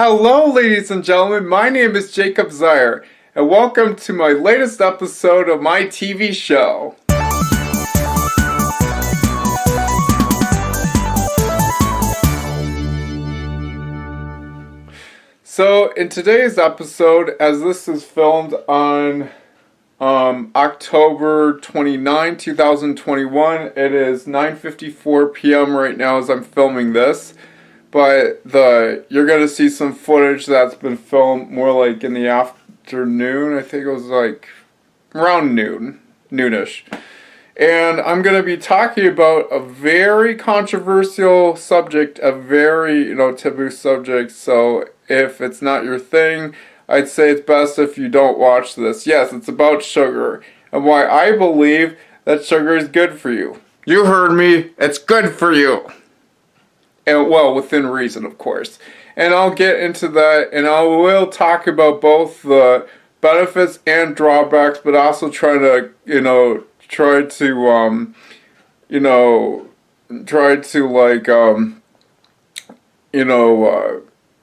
Hello, ladies and gentlemen. My name is Jacob Zeier, and welcome to my latest episode of my TV show. So, in today's episode, as this is filmed on October 29, 2021, it is 9:54 p.m. right now as I'm filming this. But you're going to see some footage that's been filmed more like in the afternoon. I think it was like around noonish. And I'm going to be talking about a very controversial subject, a very, taboo subject. So if it's not your thing, I'd say it's best if you don't watch this. Yes, it's about sugar and why I believe that sugar is good for you. You heard me. It's good for you. And, well, within reason, of course. And I'll get into that, and I will talk about both the benefits and drawbacks, but also try to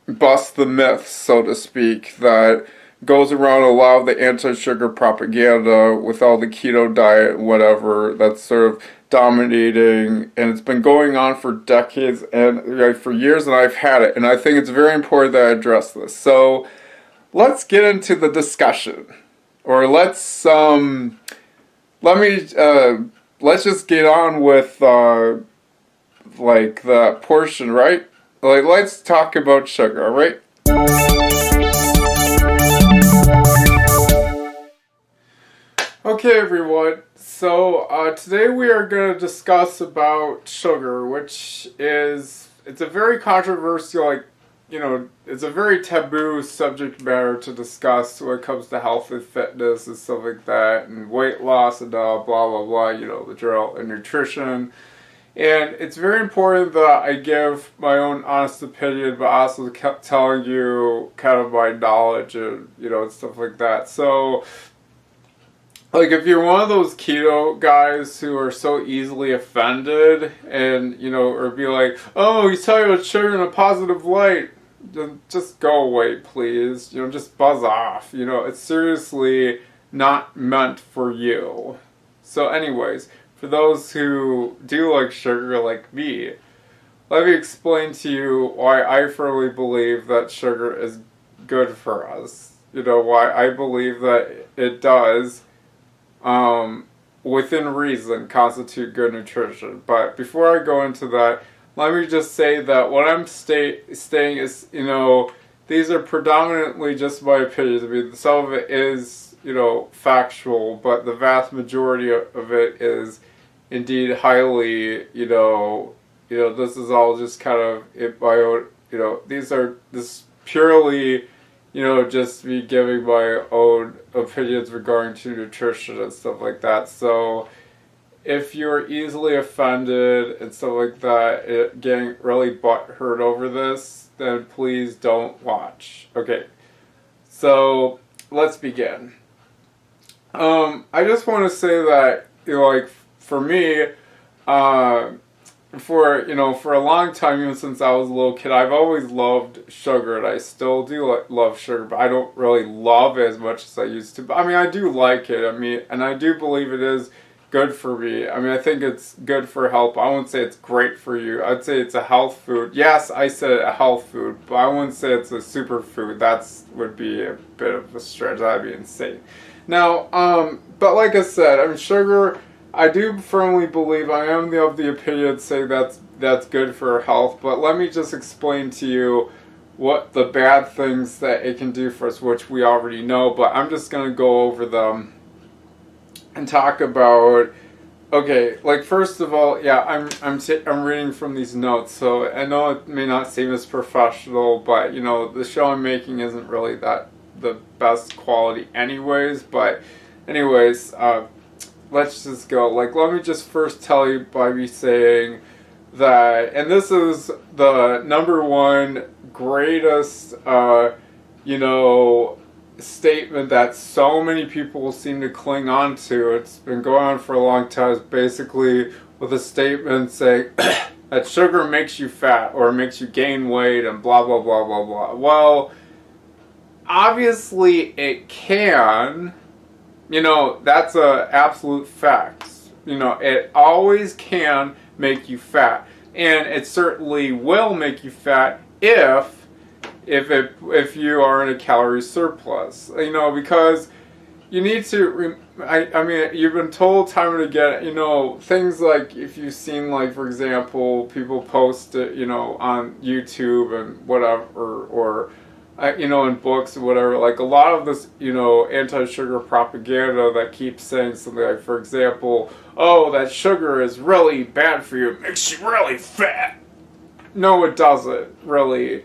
bust the myth, so to speak, that goes around a lot of the anti-sugar propaganda with all the keto diet and whatever that's sort of dominating, and it's been going on for decades and for years, and I've had it, and I think it's very important that I address this. So let's get into the discussion, or let's just get on with the portion, right? Let's talk about sugar, all right? Okay, everyone, so today we are going to discuss about sugar, which it's a very controversial, it's a very taboo subject matter to discuss when it comes to health and fitness and stuff like that, and weight loss and blah, blah, blah, the drill, and nutrition. And it's very important that I give my own honest opinion, but also telling you kind of my knowledge and, and stuff like that. So, if you're one of those keto guys who are so easily offended and, or be like, oh, he's talking about sugar in a positive light, then just go away, please. Just buzz off. It's seriously not meant for you. So anyways, for those who do like sugar like me, let me explain to you why I firmly believe that sugar is good for us. Why I believe that it does, within reason, constitute good nutrition. But before I go into that, let me just say that what I'm saying is, these are predominantly just my opinions. I mean, some of it is, factual, but the vast majority of it is indeed highly, this is all just kind of my own, this purely, just me giving my own opinions regarding to nutrition and stuff like that. So if you're easily offended and stuff like that, getting really butthurt over this, then please don't watch. Okay, so let's begin. I just want to say that, for me, for a long time, even since I was a little kid, I've always loved sugar, and I still do love sugar, but I don't really love it as much as I used to. But, I do like it, and I do believe it is good for me. I think it's good for health. I wouldn't say it's great for you. I'd say it's a health food. Yes, I said a health food, but I wouldn't say it's a superfood. That would be a bit of a stretch. That'd be insane. Now, but like I said, sugar, I do firmly believe, I am of the opinion saying that's good for health, but let me just explain to you what the bad things that it can do for us, which we already know, but I'm just going to go over them and talk about, okay, first of all, yeah, I'm reading from these notes, so I know it may not seem as professional, but, the show I'm making isn't really the best quality anyways, but anyways, let's just go. Let me just first tell you by me saying that, and this is the number one greatest, statement that so many people seem to cling on to. It's been going on for a long time. It's basically with a statement saying, that sugar makes you fat or makes you gain weight and blah blah blah blah blah. Well, obviously it can. That's a absolute fact. It always can make you fat, and it certainly will make you fat if you are in a calorie surplus. Because you need to. I mean, you've been told time and again. Things like if you've seen, like, for example, people post it, on YouTube and whatever, or in books or whatever, like a lot of this, anti-sugar propaganda that keeps saying something like, for example, oh, that sugar is really bad for you, it makes you really fat. No, it doesn't, really.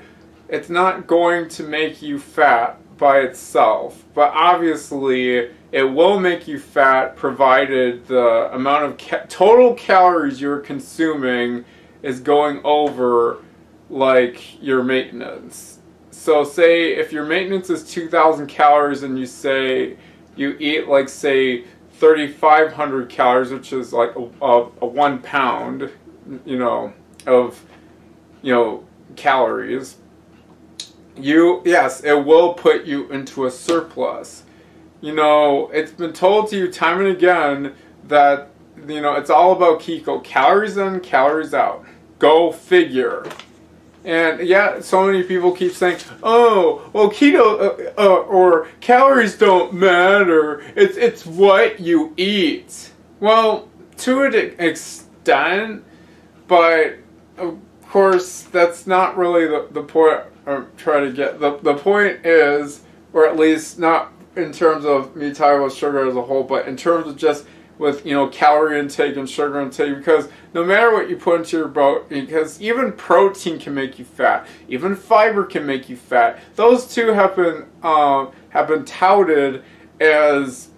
It's not going to make you fat by itself, but obviously it will make you fat provided the amount of total calories you're consuming is going over, like, your maintenance. So say if your maintenance is 2,000 calories and you eat, like, say 3,500 calories, which is like a 1 pound, of, calories, yes, it will put you into a surplus. It's been told to you time and again that, it's all about keto, calories in, calories out. Go figure. And yeah, so many people keep saying, oh, well, keto or calories don't matter. It's what you eat. Well, to an extent, but of course, that's not really the point I'm trying to get. The point is, or at least not in terms of me talking about sugar as a whole, but in terms of just with, calorie intake and sugar intake, because no matter what you put into your body, because even protein can make you fat, even fiber can make you fat. Those two have been touted as,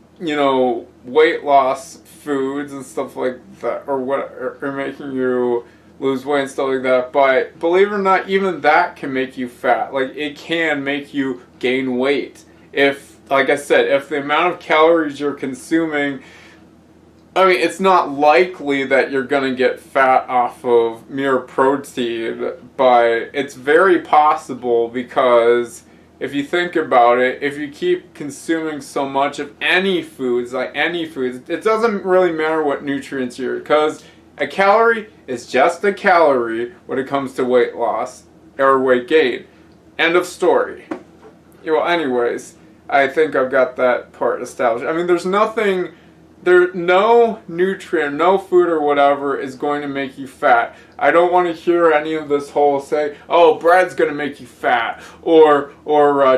weight loss foods and stuff like that, or what, or making you lose weight and stuff like that. But believe it or not, even that can make you fat. Like, it can make you gain weight if, like I said, if the amount of calories you're consuming, I mean, it's not likely that you're going to get fat off of mere protein, but it's very possible, because if you think about it, if you keep consuming so much of any foods, it doesn't really matter what nutrients you're, because a calorie is just a calorie when it comes to weight loss or weight gain. End of story. Well, anyways, I think I've got that part established. I mean, no nutrient, no food or whatever is going to make you fat. I don't want to hear any of this whole say, oh, bread's going to make you fat, or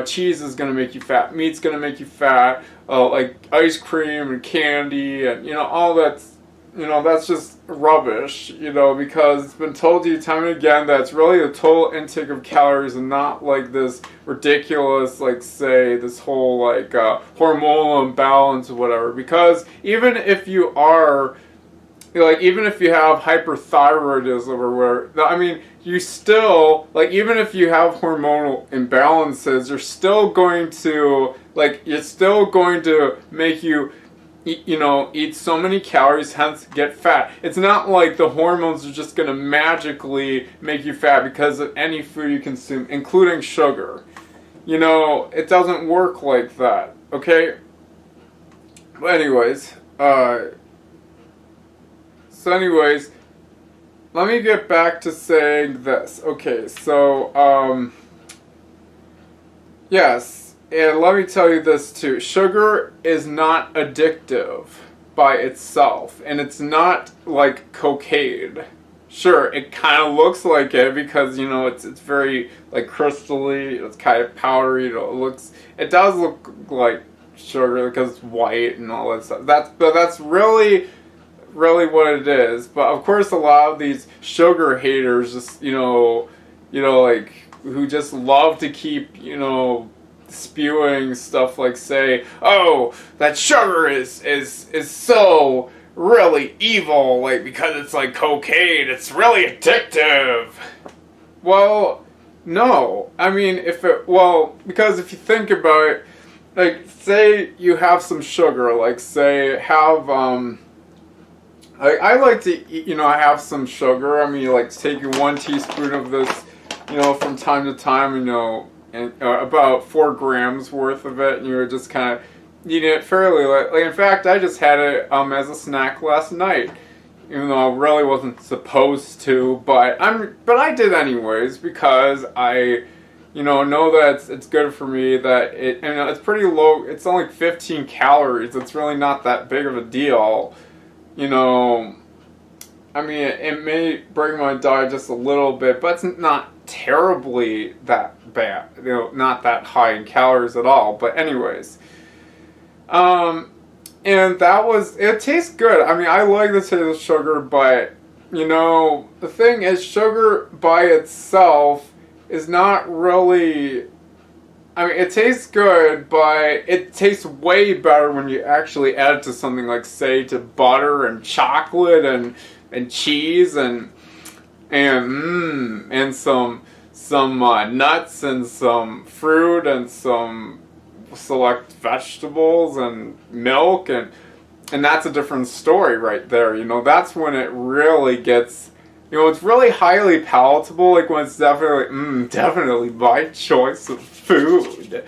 cheese is going to make you fat, meat's going to make you fat, like ice cream and candy and, all that's, that's just rubbish, because it's been told to you time and again that it's really the total intake of calories and not like this ridiculous, like, say, this whole, like, hormonal imbalance or whatever. Because even if you are, even if you have hyperthyroidism or whatever, I mean, you still, like, even if you have hormonal imbalances, you're still going to, make you, eat so many calories, hence get fat. It's not like the hormones are just going to magically make you fat because of any food you consume, including sugar. It doesn't work like that, okay? But anyways, let me get back to saying this. Okay, so, yes. And let me tell you this too. Sugar is not addictive by itself. And it's not like cocaine. Sure, it kind of looks like it because, it's very, like, crystally. It's kind of powdery. It does look like sugar because it's white and all that stuff. But that's really what it is. But of course, a lot of these sugar haters just, like, who just love to keep, spewing stuff like, say, oh, that sugar is so really evil, like, because it's like cocaine, it's really addictive. Well, no. I mean, because if you think about it, like, say you have some sugar, like, say, have, I like to eat, I have some sugar. I mean, like taking 1 teaspoon of this, from time to time, and about 4 grams worth of it, and you're just kind of eating it fairly lightly. In fact, I just had it as a snack last night, even though I really wasn't supposed to, but I did anyways because I, know that it's good for me. That it's pretty low. It's only 15 calories. It's really not that big of a deal. I mean, it may bring my diet just a little bit, but it's not terribly that bad. Not that high in calories at all. But anyways, and it tastes good. I mean, I like the taste of sugar, but, the thing is, sugar by itself is not really... I mean, it tastes good, but it tastes way better when you actually add it to something like, say, to butter and chocolate and cheese and some nuts and some fruit and some select vegetables and milk and that's a different story right there. That's when it really gets... it's really highly palatable, like when it's definitely my choice of food.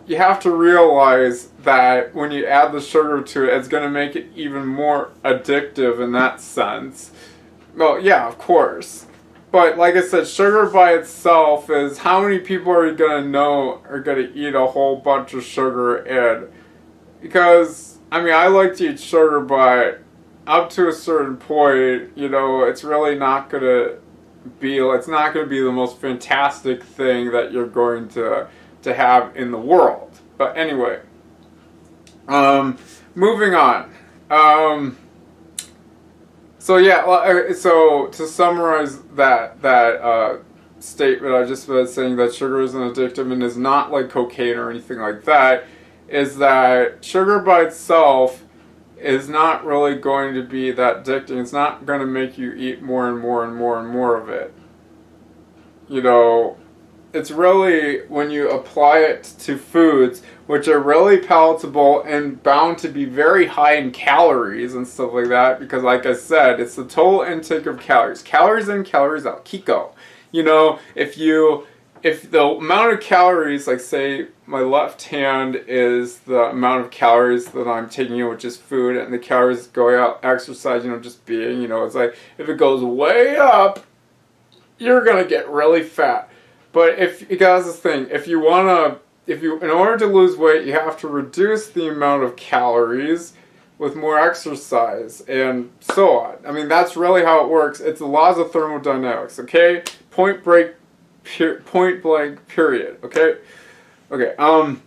You have to realize that when you add the sugar to it, it's going to make it even more addictive in that sense. Well, yeah, of course. But like I said, sugar by itself is how many people are you going to know are going to eat a whole bunch of sugar and... Because, I mean, I like to eat sugar, but... up to a certain point, it's really not going to be... It's not going to be the most fantastic thing that you're going to have in the world. But anyway, moving on. So yeah, so to summarize that statement I just was saying, that sugar is an addictive and is not like cocaine or anything like that, is that sugar by itself is not really going to be that addicting. It's not going to make you eat more and more and more and more of it. It's really when you apply it to foods which are really palatable and bound to be very high in calories and stuff like that, because like I said, it's the total intake of calories. Calories in, calories out. Kiko. If the amount of calories, like say my left hand is the amount of calories that I'm taking in, which is food, and the calories going out, exercise, just being, it's like, if it goes way up, you're going to get really fat. But because this thing, in order to lose weight, you have to reduce the amount of calories with more exercise, and so on. I mean, that's really how it works. It's the laws of thermodynamics, okay? Point blank, period, okay? Okay, and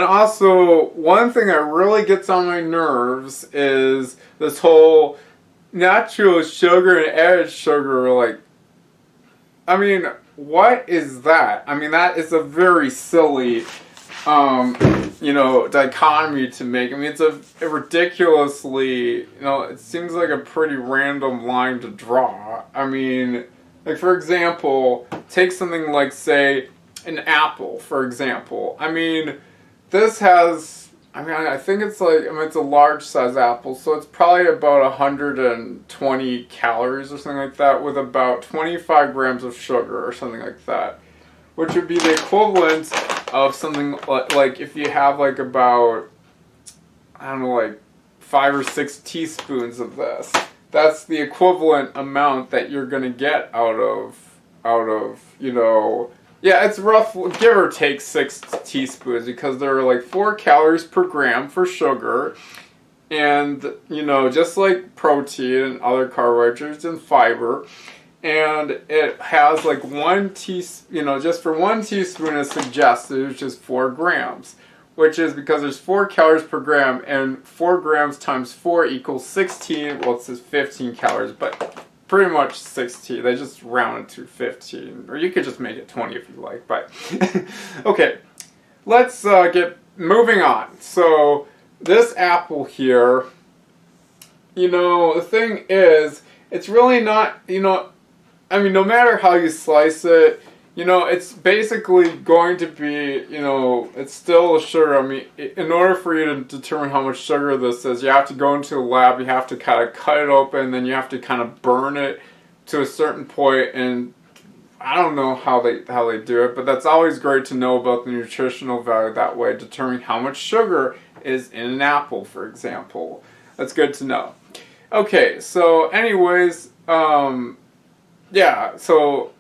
also, one thing that really gets on my nerves is this whole natural sugar and added sugar, like, I mean, what is that? I mean, that is a very silly, dichotomy to make. I mean, it's a ridiculously, it seems like a pretty random line to draw. I mean, like, for example, take something like, say, an apple, for example. I mean, this has... I think it's like, it's a large size apple, so it's probably about 120 calories or something like that, with about 25 grams of sugar or something like that, which would be the equivalent of something like if you have like about, like 5 or 6 teaspoons of this. That's the equivalent amount that you're going to get out of, yeah, it's rough, give or take 6 teaspoons, because there are like 4 calories per gram for sugar, and, just like protein and other carbohydrates and fiber, and it has like 1 teaspoon, just for 1 teaspoon is suggested, which is 4 grams, which is because there's 4 calories per gram, and 4 grams times 4 equals 16, well, it says 15 calories, but... pretty much 16. They just rounded to 15. Or you could just make it 20 if you like. But okay, let's get moving on. So this apple here, the thing is, it's really not, no matter how you slice it, it's basically going to be, it's still sugar. I mean, in order for you to determine how much sugar this is, you have to go into a lab, you have to kind of cut it open, then you have to kind of burn it to a certain point, and I don't know how they do it, but that's always great to know about the nutritional value that way, determining how much sugar is in an apple, for example. That's good to know. Okay, so anyways, yeah, so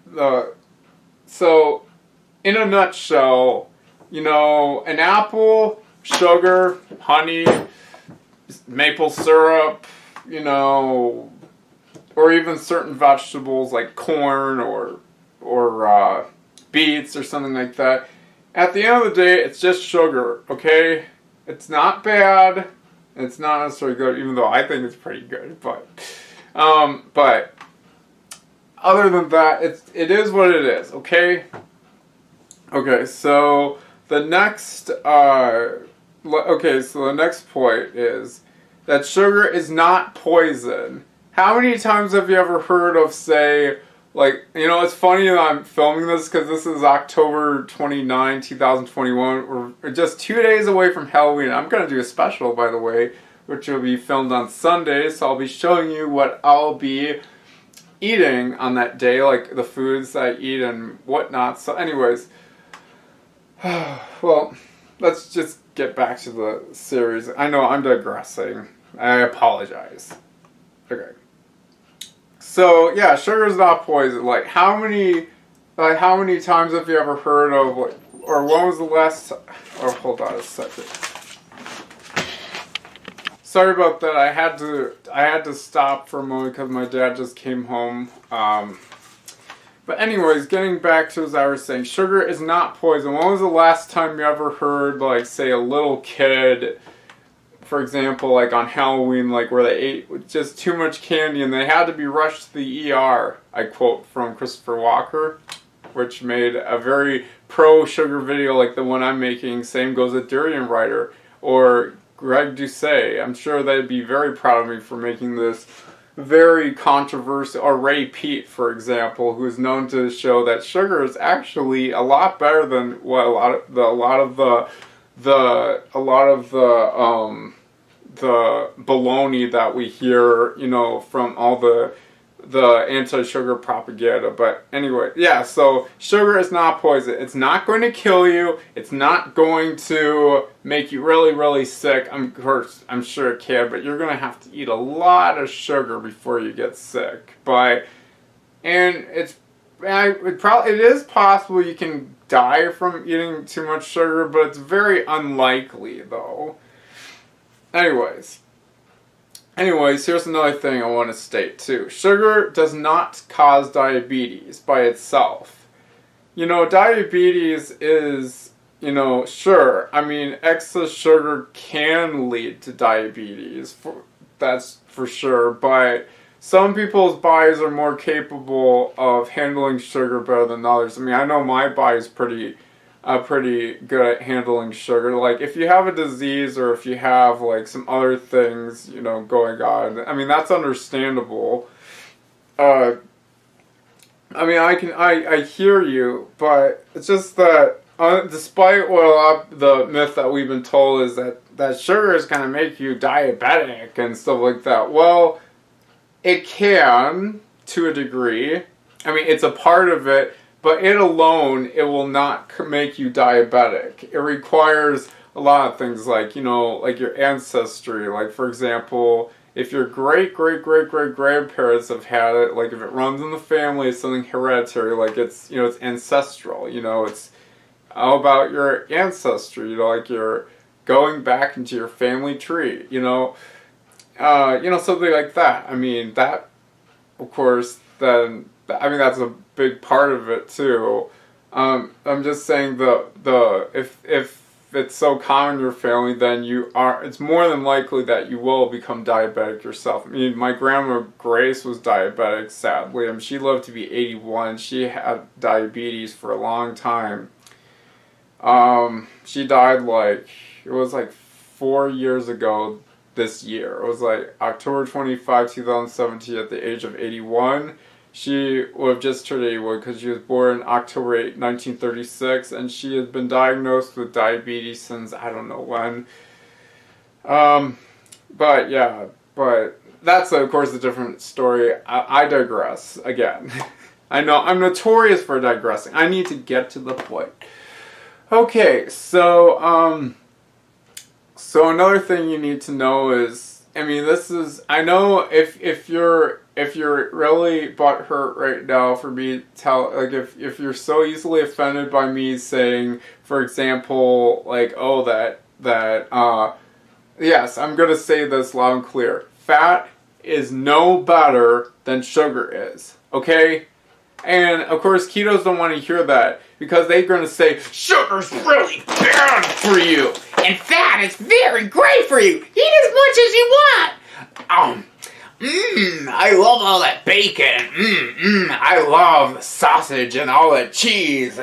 in a nutshell, an apple, sugar, honey, maple syrup, or even certain vegetables like corn or beets or something like that. At the end of the day, it's just sugar, okay? It's not bad. It's not necessarily good, even though I think it's pretty good. But other than that, it is what it is, okay? Okay, so the next point is that sugar is not poison. How many times have you ever heard of, say, like, it's funny that I'm filming this because this is October 29, 2021. We're just 2 days away from Halloween. I'm going to do a special, by the way, which will be filmed on Sunday. So I'll be showing you what I'll be eating on that day, like the foods I eat and whatnot. So anyways, well, let's just get back to the series. I know I'm digressing. I apologize. Okay. So yeah, sugar is not poison. Like how many times have you ever heard of, like, or when was the last? Oh, hold on a second. Sorry about that. I had to stop for a moment because my dad just came home. But anyways, getting back to as I was saying, sugar is not poison. When was the last time you ever heard, like, say, a little kid, for example, like on Halloween, like where they ate just too much candy and they had to be rushed to the ER? I quote from Christopher Walker, which made a very pro-sugar video like the one I'm making. Same goes with Durian Writer or Greg Doucet. I'm sure they'd be very proud of me for making this very controversial. Or Ray Peat, for example, who's known to show that sugar is actually a lot better than what a lot of the baloney that we hear, from all the anti-sugar propaganda. But anyway, yeah, so sugar is not poison. It's not going to kill you. It's not going to make you really, really sick. I'm sure it can, but you're going to have to eat a lot of sugar before you get sick. And it is possible you can die from eating too much sugar, but it's very unlikely, though. Anyways, here's another thing I want to state too. Sugar does not cause diabetes by itself. Diabetes is, sure, I mean, excess sugar can lead to diabetes, that's for sure, but some people's bodies are more capable of handling sugar better than others. I mean, I know my body's pretty good at handling sugar. Like, if you have a disease or if you have, like, some other things, going on, I mean, that's understandable. I mean, I hear you, but it's just that, despite the myth that we've been told is that sugar is going to make you diabetic and stuff like that. Well, it can, to a degree. I mean, it's a part of it, but it alone, it will not make you diabetic. It requires a lot of things like, like your ancestry. Like, for example, if your great-great-great-great-grandparents have had it, like if it runs in the family, it's something hereditary, like it's, it's ancestral, it's all about your ancestry, like you're going back into your family tree, something like that. I mean, that, of course, then, I mean, that's a big part of it too. I'm just saying if it's so common in your family, then it's more than likely that you will become diabetic yourself. I mean, my grandma Grace was diabetic, sadly. I mean, she lived to be 81. She had diabetes for a long time. She died it was 4 years ago this year. It was October 25, 2017 at the age of 81. She would have just turned 81 because she was born October 8, 1936, and she has been diagnosed with diabetes since I don't know when. But yeah, but that's of course a different story. I digress again. I know I'm notorious for digressing. I need to get to the point. Okay, so so another thing you need to know is, I mean, this is, I know if you're really butthurt right now for me if you're so easily offended by me saying, for example, like, oh, yes, I'm gonna say this loud and clear. Fat is no better than sugar is, okay? And of course, ketos don't want to hear that because they're going to say, sugar's really bad for you, and fat is very great for you. Eat as much as you want. I love all that bacon. I love sausage and all that cheese.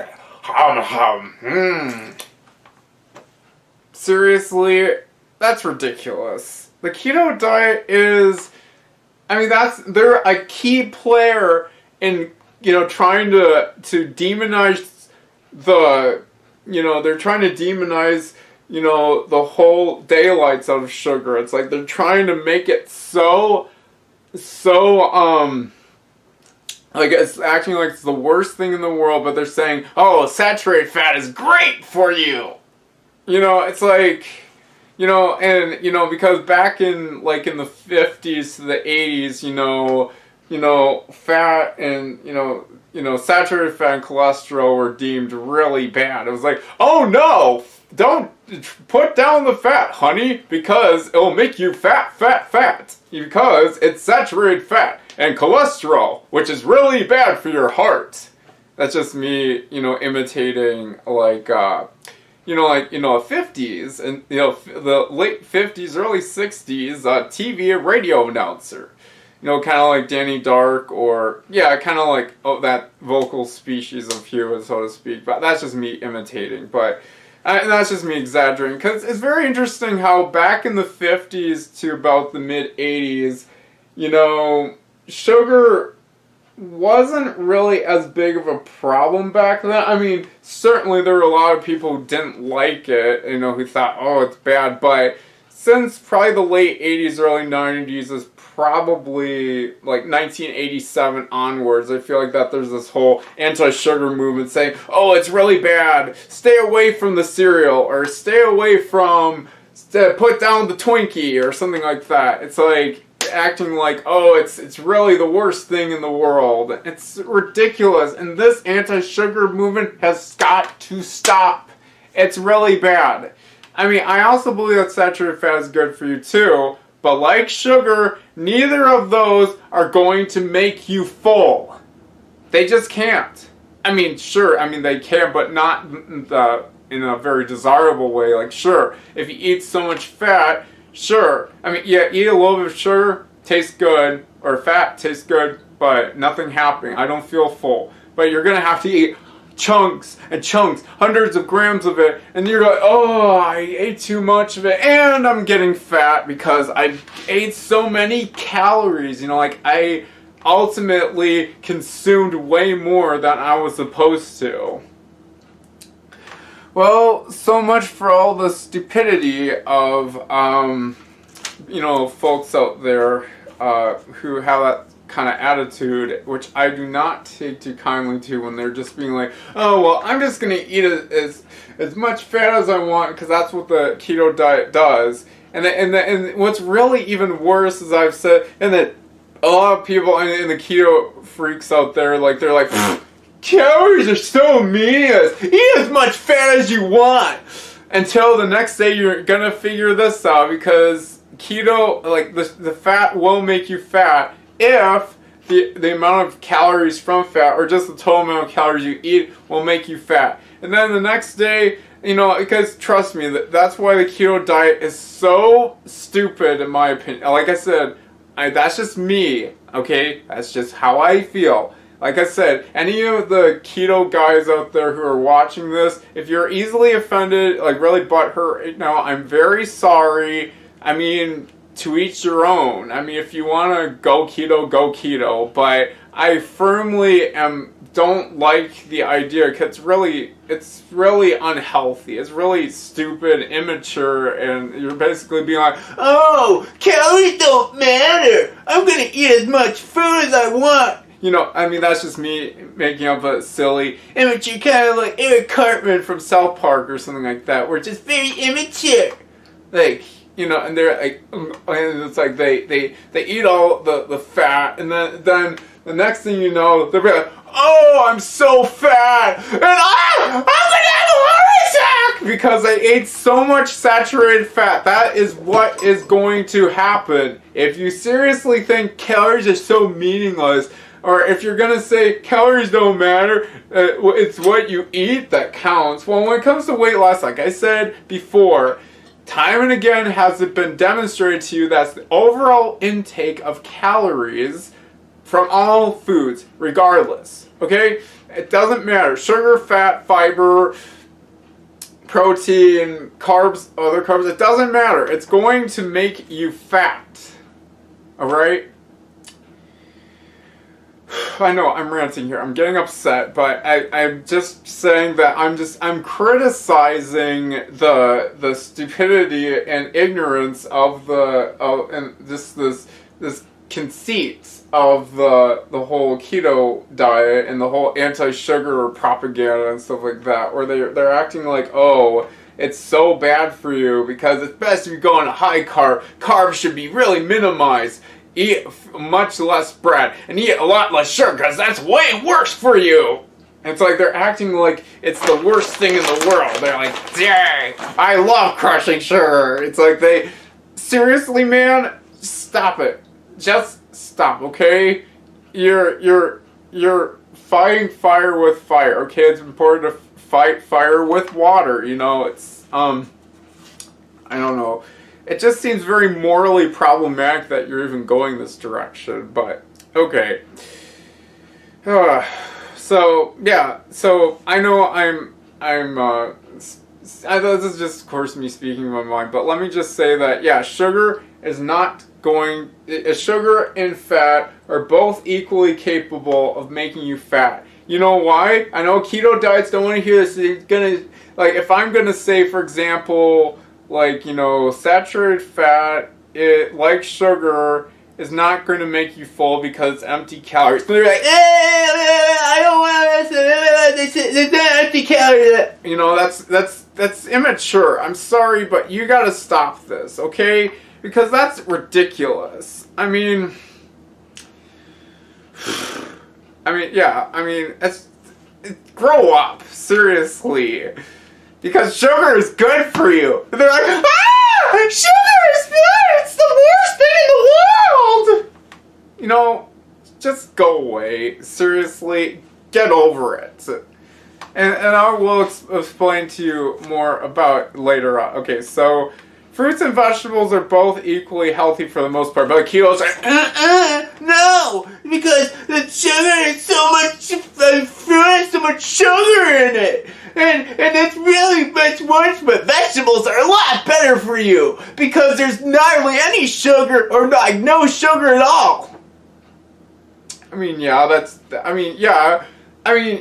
Seriously, that's ridiculous. The keto diet is, I mean, they're a key player in, trying to demonize they're trying to demonize, the whole daylights out of sugar. It's like they're trying to make it so, like it's acting like it's the worst thing in the world, but they're saying, oh, saturated fat is great for you. It's like, because back in, like, in the 50s to the 80s, fat and, saturated fat and cholesterol were deemed really bad. It was like, oh no, don't put down the fat, honey, because it'll make you fat, because it's saturated fat and cholesterol, which is really bad for your heart. That's just me, imitating, like, 50s and, the late 50s, early 60s, TV and radio announcer. Kind of like Danny Dark, or, kind of like that vocal species of human, so to speak. But that's just me imitating. But that's just me exaggerating. Because it's very interesting how back in the 50s to about the mid-80s, sugar wasn't really as big of a problem back then. I mean, certainly there were a lot of people who didn't like it, who thought, oh, it's bad. But since probably the late 80s, early 90s is probably like 1987 onwards, I feel like that there's this whole anti-sugar movement saying, oh, it's really bad, stay away from the cereal, or stay away from, put down the Twinkie, or something like that. It's like acting like, oh, it's really the worst thing in the world. It's ridiculous, and this anti-sugar movement has got to stop. It's really bad. I mean, I also believe that saturated fat is good for you too, but like sugar, neither of those are going to make you full. They just can't. I mean, sure, they can, but not in a very desirable way. Like, sure, if you eat so much fat, sure. Eat a little bit of sugar, tastes good, or fat tastes good, but nothing happening. I don't feel full. But you're going to have to eat chunks and chunks, hundreds of grams of it, and you're like, oh, I ate too much of it, and I'm getting fat because I ate so many calories. I ultimately consumed way more than I was supposed to. Well, so much for all the stupidity of, folks out there who have that kind of attitude, which I do not take too kindly to, when they're just being like, oh, well, I'm just going to eat as much fat as I want because that's what the keto diet does. And what's really even worse, as I've said, and that a lot of people in the keto freaks out there, like, they're like, calories are so meaningless. Eat as much fat as you want. Until the next day you're going to figure this out, because keto, like, the fat will make you fat if the amount of calories from fat, or just the total amount of calories you eat, will make you fat. And then the next day, because trust me, that's why the keto diet is so stupid in my opinion. Like I said, that's just me, okay? That's just how I feel. Like I said, any of the keto guys out there who are watching this, if you're easily offended, like really butthurt right now, I'm very sorry. To each your own. If you want to go keto, but I firmly don't like the idea because it's really unhealthy. It's really stupid, immature, and you're basically being like, oh, calories don't matter. I'm gonna eat as much food as I want. You know, I mean, that's just me making up a silly, immature, kind of like Eric Cartman from South Park or something like that. We're just very immature. Like, you know, and they're like, and it's like they eat all the fat, and then the next thing you know, they're like, oh, I'm so fat, and I'm gonna have a heart attack because I ate so much saturated fat. That is what is going to happen if you seriously think calories are so meaningless. Or if you're going to say calories don't matter, it's what you eat that counts. Well, when it comes to weight loss, like I said before, time and again has it been demonstrated to you that the overall intake of calories from all foods, regardless, okay? It doesn't matter. Sugar, fat, fiber, protein, carbs, other carbs, it doesn't matter. It's going to make you fat, all right? I know I'm ranting here. I'm getting upset, but I'm just saying that I'm criticizing the stupidity and ignorance of and just this conceit of the whole keto diet and the whole anti-sugar propaganda and stuff like that, where they're acting like, oh, it's so bad for you because it's best if you go on a high carb. Carbs should be really minimized. Eat much less bread and eat a lot less sugar because that's way worse for you. And it's like they're acting like it's the worst thing in the world. They're like, dang, I love crushing sugar. It's like seriously, man, stop it. Just stop, okay? You're fighting fire with fire, okay? It's important to fight fire with water, you know? It's I don't know. It just seems very morally problematic that you're even going this direction, but okay. So yeah, so I know this is just of course me speaking my mind, but let me just say that yeah, sugar and fat are both equally capable of making you fat. You know why? I know keto diets don't want to hear this. They're gonna, like, if I'm gonna say, for example, like, you know, saturated fat, like sugar, is not going to make you full because it's empty calories. So they're like, I don't want this. It's not empty calories. You know, that's immature. I'm sorry, but you got to stop this, okay? Because that's ridiculous. I mean, grow up, seriously. Because sugar is good for you. And they're like, sugar is bad! It's the worst thing in the world! You know, just go away. Seriously, get over it. And I will explain to you more about later on. Okay, so fruits and vegetables are both equally healthy for the most part, but keto's like, no! Because the sugar is so much, the fruit has so much sugar in it! And it's really much worse, but vegetables are a lot better for you because there's not really any sugar or like no sugar at all. I mean, yeah,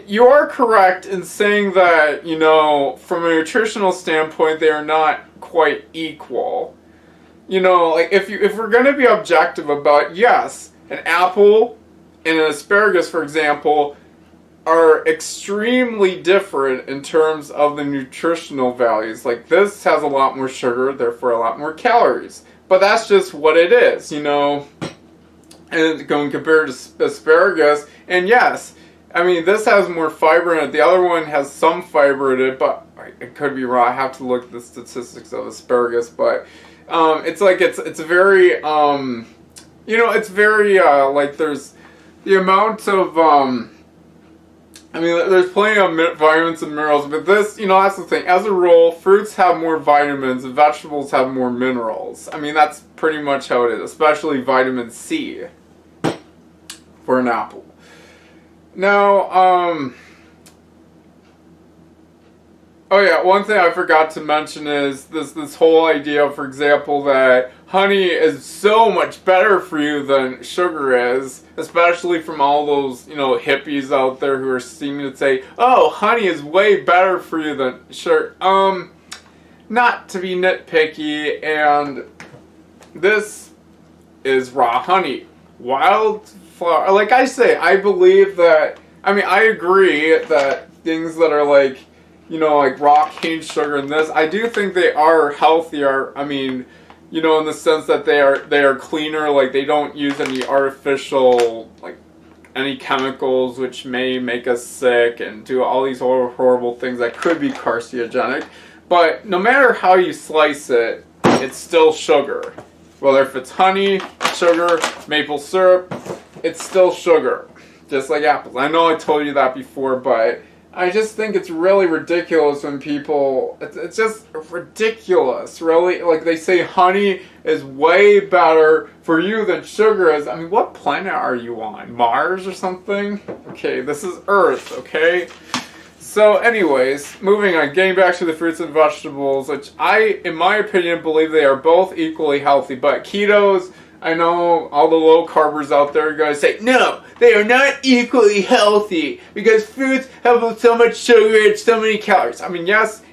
you are correct in saying that, you know, from a nutritional standpoint, they are not quite equal. You know, like if we're going to be objective about, yes, an apple and an asparagus, for example, are extremely different in terms of the nutritional values. Like this has a lot more sugar, therefore a lot more calories. But that's just what it is, you know. And going compared to asparagus, and yes, I mean this has more fiber in it. The other one has some fiber in it, but it could be wrong. I have to look at the statistics of asparagus, but it's like it's very you know, it's very like there's the amount of I mean, there's plenty of vitamins and minerals, but this, you know, that's the thing. As a rule, fruits have more vitamins and vegetables have more minerals. I mean, that's pretty much how it is, especially vitamin C for an apple. Now, Oh yeah, one thing I forgot to mention is this whole idea, for example, that honey is so much better for you than sugar is, especially from all those, hippies out there who are seeming to say, "Oh, honey is way better for you than sugar." Not to be nitpicky, and this is raw honey. Wildflower, like I say, I believe that, I agree that things that are like raw cane sugar and this, I do think they are healthier. In the sense that they are cleaner, like they don't use any artificial, like any chemicals which may make us sick and do all these horrible things that could be carcinogenic. But no matter how you slice it, it's still sugar. Whether if it's honey, sugar, maple syrup, it's still sugar. Just like apples. I know I told you that before, but I just think it's really ridiculous when people, it's just ridiculous, really. Like they say honey is way better for you than sugar is. What planet are you on? Mars or something? Okay, this is Earth, okay? So anyways, moving on, getting back to the fruits and vegetables, which I, in my opinion, believe they are both equally healthy. But ketos, I know all the low carbers out there are going to say, no, they are not equally healthy because fruits have so much sugar and so many calories.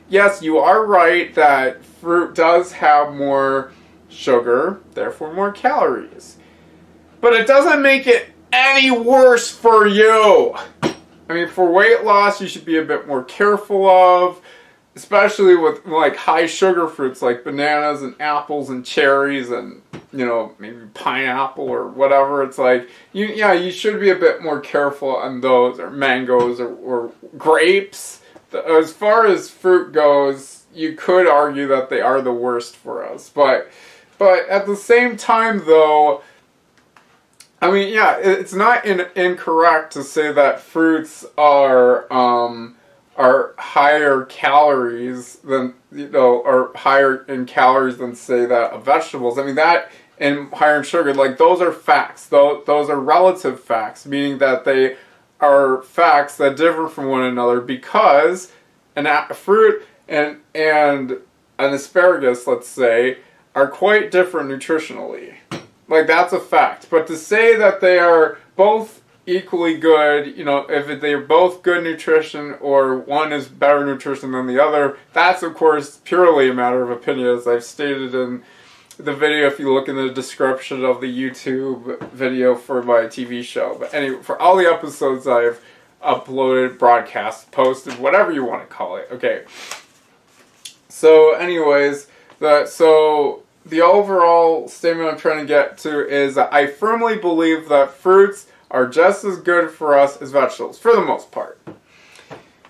Yes, you are right that fruit does have more sugar, therefore more calories. But it doesn't make it any worse for you. For weight loss, you should be a bit more careful of, especially with like high sugar fruits like bananas and apples and cherries and maybe pineapple or whatever. It's like you should be a bit more careful on those, or mangoes or grapes. As far as fruit goes, you could argue that they are the worst for us, but at the same time though, it's not incorrect to say that fruits are higher calories than, or higher in calories than, say, that vegetables. That and higher in sugar, like those are facts. Those are relative facts, meaning that they are facts that differ from one another because a fruit and an asparagus, let's say, are quite different nutritionally. Like, that's a fact. But to say that they are both equally good, if they're both good nutrition or one is better nutrition than the other, that's, of course, purely a matter of opinion, as I've stated in the video if you look in the description of the YouTube video for my TV show. But anyway, for all the episodes I've uploaded, broadcast, posted, whatever you want to call it. Okay. So, anyways, the overall statement I'm trying to get to is that I firmly believe that fruits are just as good for us as vegetables, for the most part.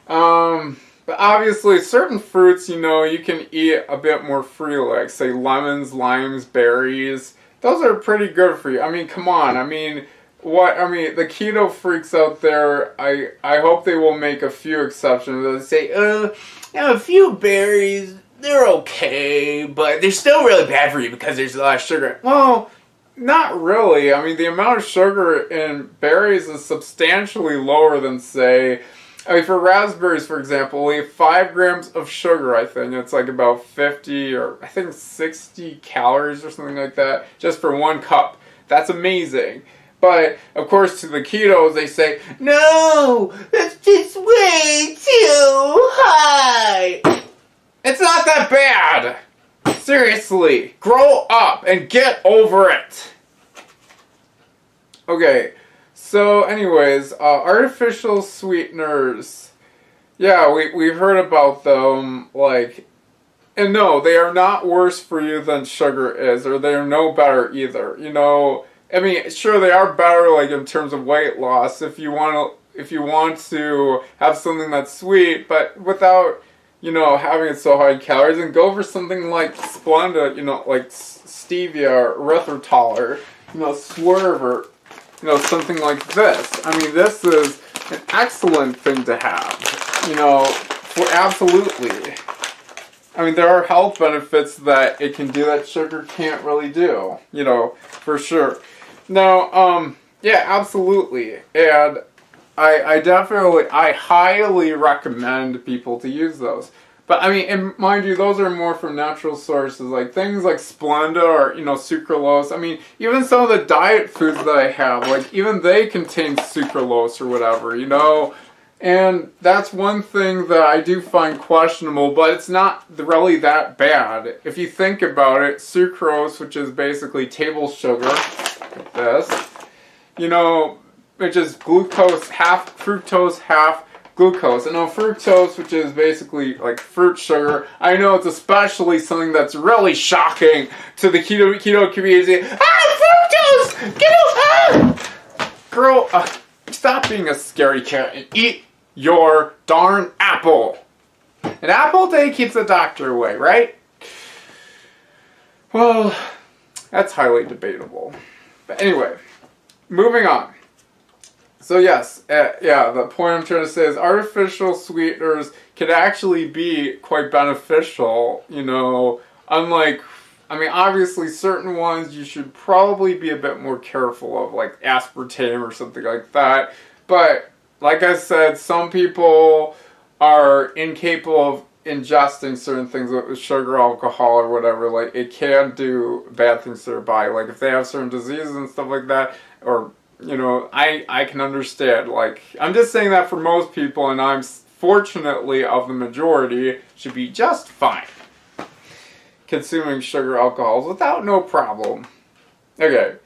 But obviously, certain fruits, you can eat a bit more freely, like, say, lemons, limes, berries. Those are pretty good for you. Come on. The keto freaks out there, I hope they will make a few exceptions. They say, a few berries, they're okay, but they're still really bad for you because there's a lot of sugar. Well, not really. The amount of sugar in berries is substantially lower than, say, for raspberries, for example, we have 5 grams of sugar, I think. It's like about 50 or I think 60 calories or something like that, just for 1 cup. That's amazing. But, of course, to the ketos, they say, no, that's just way too high. It's not that bad. Seriously, grow up and get over it. Okay, so anyways, artificial sweeteners. Yeah, we've heard about them, and no, they are not worse for you than sugar is, or they are no better either. Sure, they are better, in terms of weight loss, if you want to have something that's sweet, but without having it so high in calories, and go for something like Splenda, like stevia or erythritol or, Swerve or, something like this. This is an excellent thing to have, absolutely. There are health benefits that it can do that sugar can't really do, for sure. Now, yeah, absolutely. And I highly recommend people to use those. But I mean, and mind you, those are more from natural sources, like things like Splenda or, sucralose. I mean, even some of the diet foods that I have, like even they contain sucralose or whatever, And that's one thing that I do find questionable, but it's not really that bad. If you think about it, sucrose, which is basically table sugar, like this, which is glucose, half fructose, half glucose. And fructose, which is basically like fruit sugar, I know it's especially something that's really shocking to the keto community. Fructose! Get off! Girl, stop being a scary cat and eat your darn apple. An apple a day keeps the doctor away, right? Well, that's highly debatable. But anyway, moving on. So yes, the point I'm trying to say is artificial sweeteners can actually be quite beneficial, unlike, obviously certain ones you should probably be a bit more careful of, like aspartame or something like that. But like I said, some people are incapable of ingesting certain things with sugar, alcohol, or whatever. Like, it can do bad things to their body. Like, if they have certain diseases and stuff like that, or, I can understand. Like, I'm just saying that for most people, and I'm fortunately of the majority, should be just fine consuming sugar alcohols without no problem. Okay.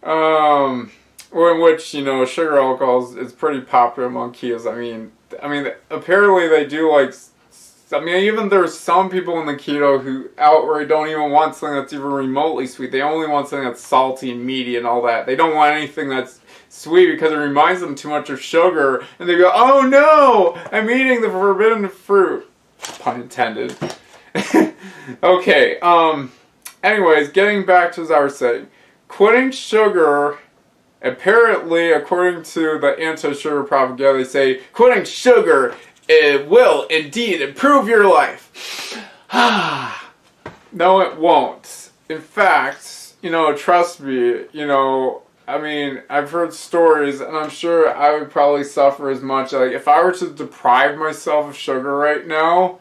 Or in which, sugar alcohols is pretty popular among ketos. I mean, apparently they do even there's some people in the keto who outright don't even want something that's even remotely sweet. They only want something that's salty and meaty and all that. They don't want anything that's sweet because it reminds them too much of sugar. And they go, oh no, I'm eating the forbidden fruit. Pun intended. Okay, anyways, getting back to as I was saying, quitting sugar, apparently, according to the anti-sugar propaganda, they say, quitting sugar, it will indeed improve your life. No, it won't. In fact, trust me, I've heard stories, and I'm sure I would probably suffer as much. Like, if I were to deprive myself of sugar right now,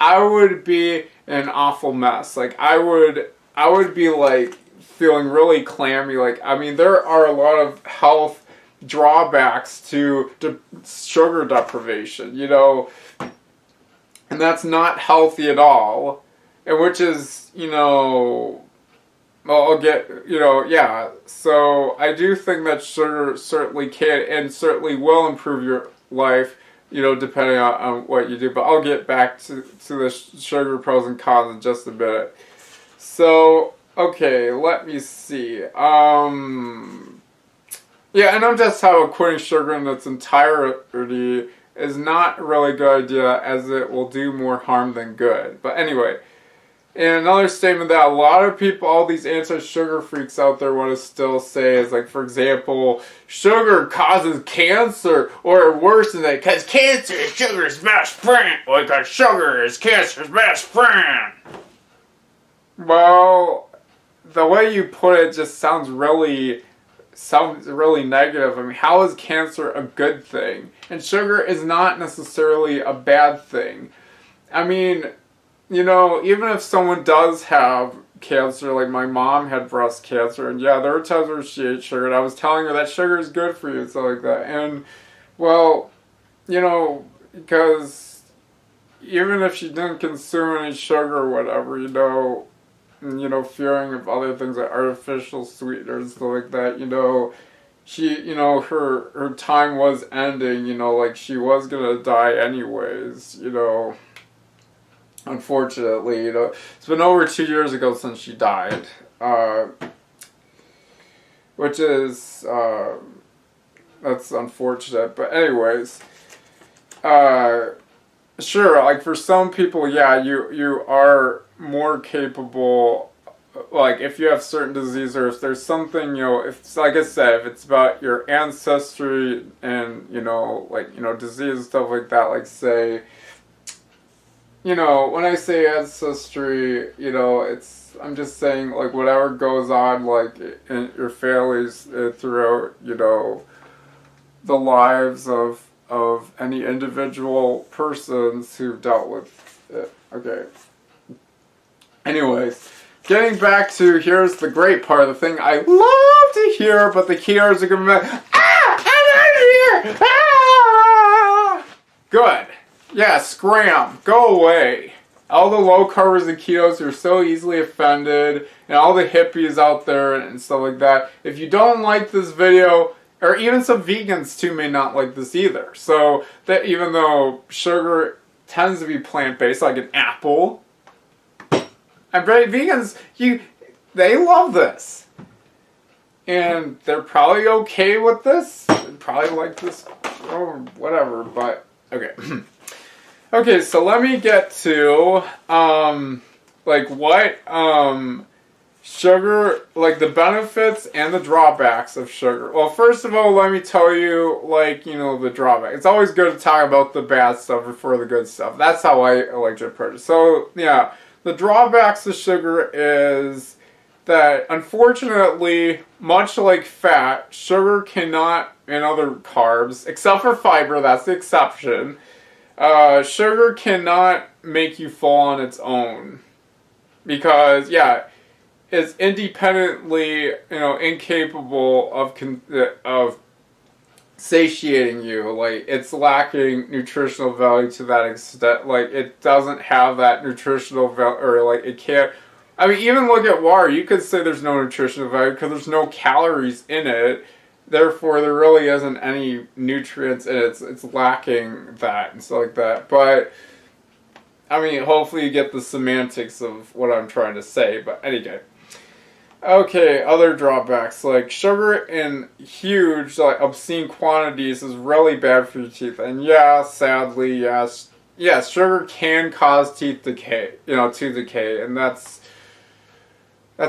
I would be in an awful mess. Like, I would be, like, feeling really clammy. Like, there are a lot of health drawbacks to sugar deprivation, and that's not healthy at all. And which is, well, I'll get, so I do think that sugar certainly can and certainly will improve your life, depending on what you do. But I'll get back to the sugar pros and cons in just a minute. So, okay, let me see. Yeah, and I'm just how quitting sugar in its entirety is not a really good idea, as it will do more harm than good. But anyway, and another statement that a lot of people, all these anti-sugar freaks out there want to still say is, like, for example, sugar causes cancer, or worse than that, because cancer is sugar's best friend. Because sugar is cancer's best friend. Well, the way you put it just sounds really negative. How is cancer a good thing? And sugar is not necessarily a bad thing. Even if someone does have cancer, like my mom had breast cancer, and yeah, there were times where she ate sugar, and I was telling her that sugar is good for you and stuff like that. And, well, because even if she didn't consume any sugar or whatever, fearing of other things like artificial sweeteners and stuff like that, she, her time was ending, like she was gonna die anyways, unfortunately, it's been over 2 years ago since she died, which is, that's unfortunate, but anyways, sure, like for some people, yeah, you are more capable, like if you have certain disease or if there's something, if, like I said, if it's about your ancestry and, disease and stuff like that, like say, when I say ancestry, I'm just saying, like, whatever goes on, like, in your families throughout, the lives of of any individual persons who've dealt with it. Okay. Anyways, getting back to here's the great part of the thing I love to hear, but the keyers are going to be like, I'm out of here! Ah! Good. Yeah, scram. Go away. All the low carbers and ketos are so easily offended, and all the hippies out there and stuff like that. If you don't like this video, or even some vegans too may not like this either. So that even though sugar tends to be plant-based, like an apple, and vegans, they love this. And they're probably okay with this. They probably like this or whatever, but okay. Okay, so let me get to like what sugar, like the benefits and the drawbacks of sugar. Well, first of all, let me tell you, like, you know, the drawback. It's always good to talk about the bad stuff before the good stuff. That's how I like to approach it. So, yeah, the drawbacks of sugar is that, unfortunately, much like fat, sugar cannot, and other carbs, except for fiber, that's the exception, sugar cannot make you full on its own. Because, yeah, it's independently, you know, incapable of satiating you. Like, it's lacking nutritional value to that extent. Like, it doesn't have that nutritional value, or like, it can't. I mean, even look at water. You could say there's no nutritional value because there's no calories in it. Therefore, there really isn't any nutrients in it. It's lacking that and stuff like that. But, I mean, hopefully you get the semantics of what I'm trying to say. But anyway. Okay, other drawbacks. Like, sugar in huge, like, obscene quantities is really bad for your teeth. And yeah, sadly, yes, sugar can cause teeth decay, you know, tooth decay. And that's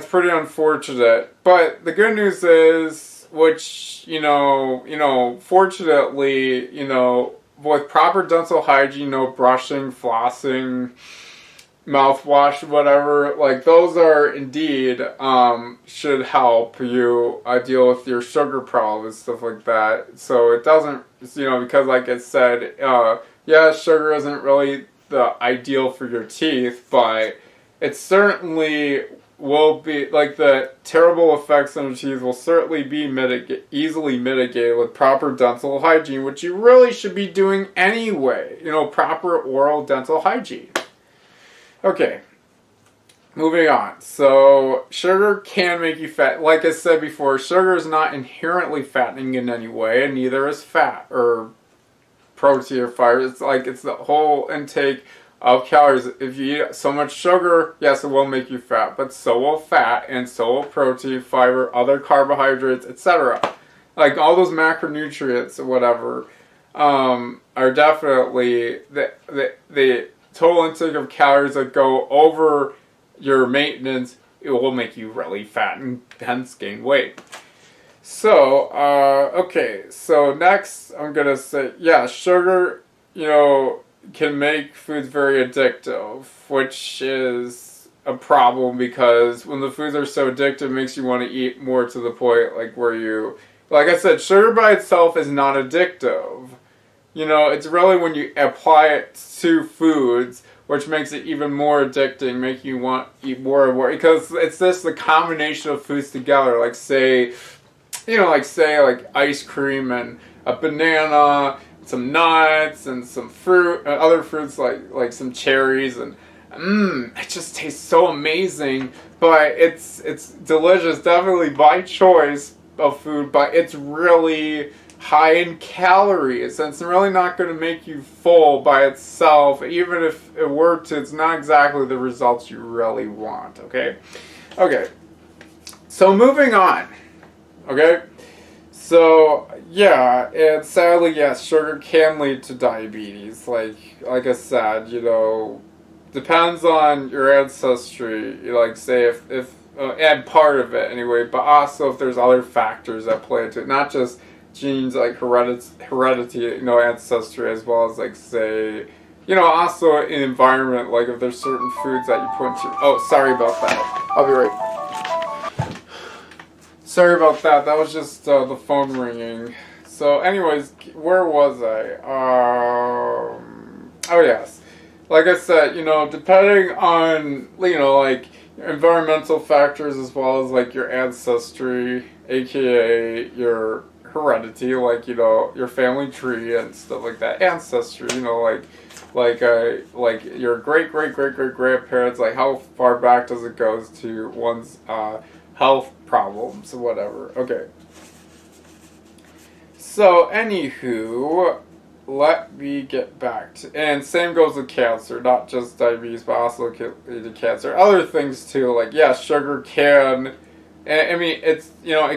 pretty unfortunate. But the good news is, which, you know, fortunately, you know, with proper dental hygiene, no brushing, flossing, mouthwash, whatever, like, those are indeed, should help you deal with your sugar problem and stuff like that. So it doesn't, you know, because like I said, yeah, sugar isn't really the ideal for your teeth, but it certainly will be, like, the terrible effects on your teeth will certainly be easily mitigated with proper dental hygiene, which you really should be doing anyway. You know, proper oral dental hygiene. Okay, moving on. So, sugar can make you fat. Like I said before, sugar is not inherently fattening in any way, and neither is fat or protein or fiber. It's like, it's the whole intake of calories. If you eat so much sugar, yes, it will make you fat, but so will fat, and so will protein, fiber, other carbohydrates, etc. Like, all those macronutrients or whatever are definitely the total intake of calories that go over your maintenance. It will make you really fat and hence gain weight. So, okay, so next I'm gonna say, yeah, sugar, you know, can make foods very addictive, which is a problem because when the foods are so addictive, it makes you want to eat more, to the point, like, where you, like I said, sugar by itself is not addictive. You know, it's really when you apply it to foods, which makes it even more addicting, make you want to eat more and more. Because it's just the combination of foods together. Like, say, you know, like, say, like, ice cream and a banana, some nuts, and some fruit, other fruits, like some cherries, and it just tastes so amazing. But it's delicious, definitely by choice of food, but it's really high in calories, and it's really not going to make you full by itself. Even if it were to, it's not exactly the results you really want. Okay, so moving on. Okay, so yeah, and sadly, yes, sugar can lead to diabetes. Like I said, you know, depends on your ancestry. Like, say if and part of it anyway, but also if there's other factors that play into it, not just genes, like heredity, you know, ancestry, as well as, like, say, you know, also in environment, like if there's certain foods that you put into. Oh, sorry about that. I'll be right. Sorry about that. That was just the phone ringing. So, anyways, where was I? Oh yes. Like I said, depending on, like environmental factors as well as like your ancestry, aka your heredity, like your family tree and stuff like that. Ancestry, like your great grandparents, like how far back does it go to one's health problems or whatever. Okay. So anywho, let me get back to, and same goes with cancer, not just diabetes, but also cancer. Other things too, like sugar can, I mean, it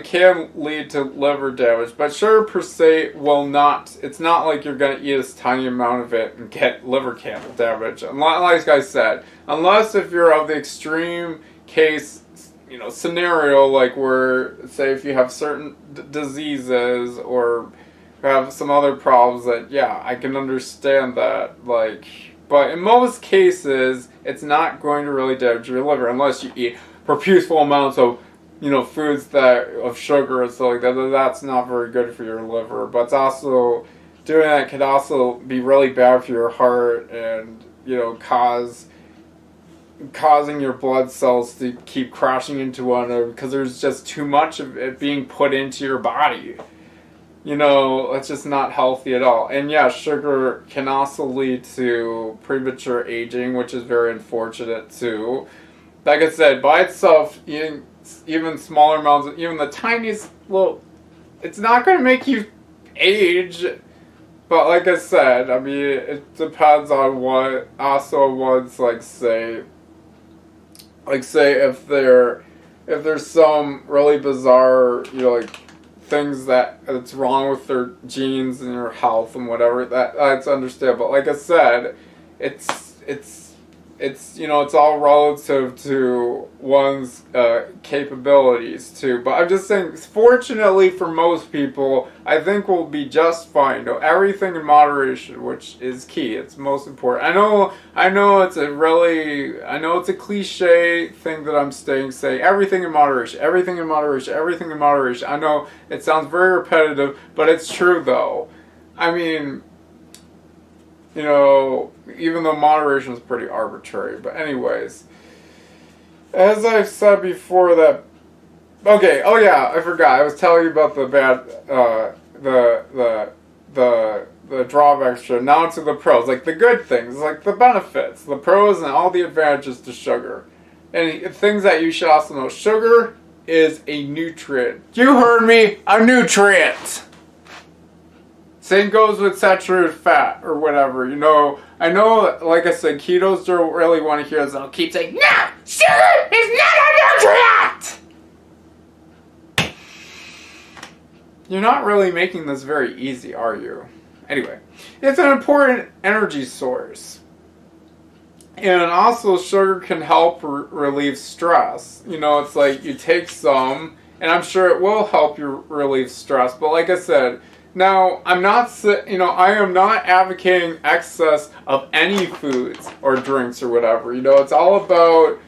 can lead to liver damage, but sugar per se will not. It's not like you're gonna eat a tiny amount of it and get liver damage. Like I said, unless if you're of the extreme case, scenario, like where, say, if you have certain diseases or have some other problems that, I can understand that, like, but in most cases, it's not going to really damage your liver unless you eat profuseful amounts of, foods of sugar and stuff like that. That's not very good for your liver, but it's also, doing that can also be really bad for your heart and, causing your blood cells to keep crashing into one another because there's just too much of it being put into your body. It's just not healthy at all. And sugar can also lead to premature aging, which is very unfortunate too. Like I said, by itself, eating even smaller amounts, even the tiniest little, it's not going to make you age. But like I said, I mean, it depends on what, also one's, like say if there's some really bizarre, like things that's wrong with their genes and their health and whatever, that's understandable. Like I said, it's all relative to one's capabilities too. But I'm just saying, fortunately for most people, I think we'll be just fine. Everything in moderation, which is key. It's most important. I know it's a cliche thing that I'm saying everything in moderation, everything in moderation, everything in moderation. I know it sounds very repetitive, but it's true though. I mean, even though moderation is pretty arbitrary. But anyways, as I've said before that, okay, oh yeah, I forgot. I was telling you about the bad, the drawbacks. Now to the pros, like the good things, like the benefits, the pros and all the advantages to sugar. And things that you should also know. Sugar is a nutrient. You heard me, a nutrient! Same goes with saturated fat or whatever. I know, like I said, ketos don't really want to hear this. I'll keep saying, no, sugar is not a nutrient! You're not really making this very easy, are you? Anyway, it's an important energy source. And also, sugar can help relieve stress. It's like you take some, and I'm sure it will help you relieve stress. But like I said, now, I am not advocating excess of any foods or drinks or whatever. It's all about,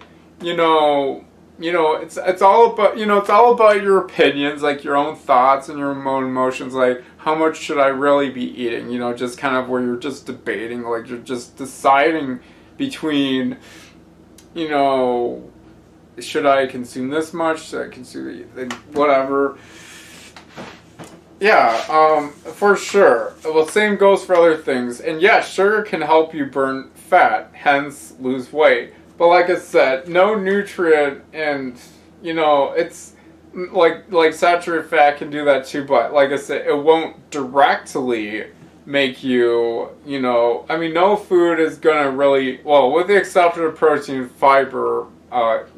it's all about your opinions, like your own thoughts and your own emotions, like how much should I really be eating? Just kind of where you're just debating, like you're just deciding between, should I consume this much? Should I consume whatever? Yeah, for sure. Well, same goes for other things. And yes, sugar can help you burn fat, hence lose weight. But like I said, no nutrient, and it's like saturated fat can do that too. But like I said, it won't directly make you, no food is gonna really, well, with the exception of protein and fiber, but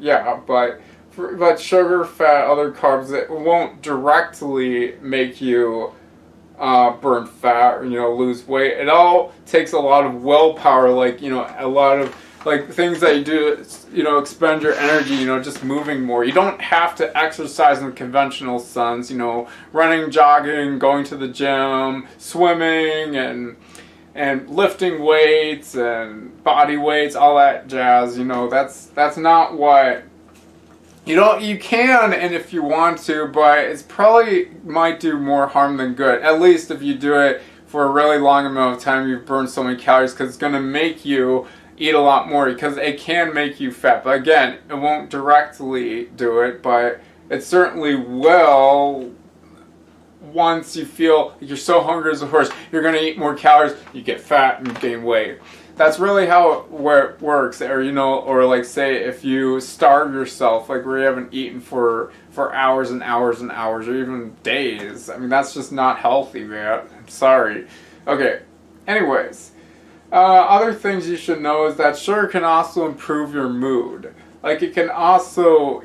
sugar, fat, other carbs, it won't directly make you burn fat or, lose weight. It all takes a lot of willpower, like, a lot of, like, things that you do, expend your energy, just moving more. You don't have to exercise in the conventional sense, running, jogging, going to the gym, swimming, and lifting weights and body weights, all that jazz, that's not what You can, and if you want to, but it's probably might do more harm than good. At least if you do it for a really long amount of time, you've burned so many calories, because it's going to make you eat a lot more, because it can make you fat. But again, it won't directly do it, but it certainly will. Once you feel like you're so hungry as a horse, you're going to eat more calories, you get fat and you gain weight. That's really how it works. Or, or like say if you starve yourself, like where you haven't eaten for hours and hours and hours, or even days. I mean, that's just not healthy, man. I'm sorry. Okay, anyways. Other things you should know is that sugar can also improve your mood. Like it can also,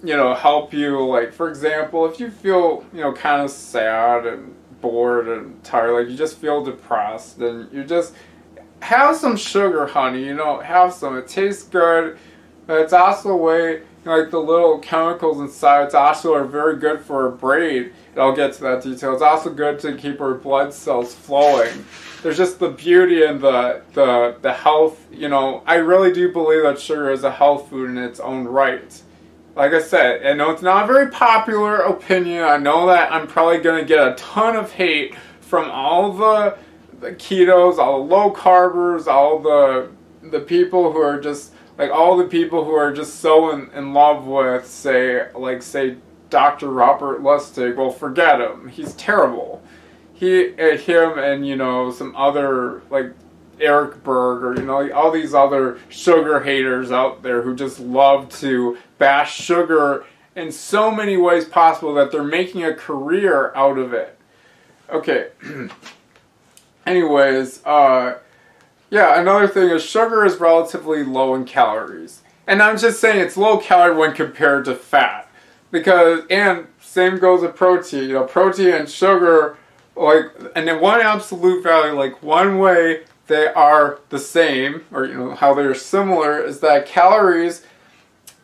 help you, like for example, if you feel, kind of sad and bored and tired, like you just feel depressed, then you just have some sugar, honey, have some. It tastes good. It's also a way, like the little chemicals inside, it's also are very good for our brain. And I'll get to that detail. It's also good to keep our blood cells flowing. There's just the beauty and the health, I really do believe that sugar is a health food in its own right. Like I said, I know it's not a very popular opinion. I know that I'm probably going to get a ton of hate from all the ketos, all the low carbers, all the people who are just, like all the people who are just so in love with, say Dr. Robert Lustig. Well, forget him. He's terrible. Him and, some other, like, Eric Berg, or, all these other sugar haters out there who just love to bash sugar in so many ways possible that they're making a career out of it. Okay. Anyways, another thing is sugar is relatively low in calories. And I'm just saying it's low calorie when compared to fat. And same goes with protein. Protein and sugar, and in one absolute value, like one way they are the same, or how they're similar, is that calories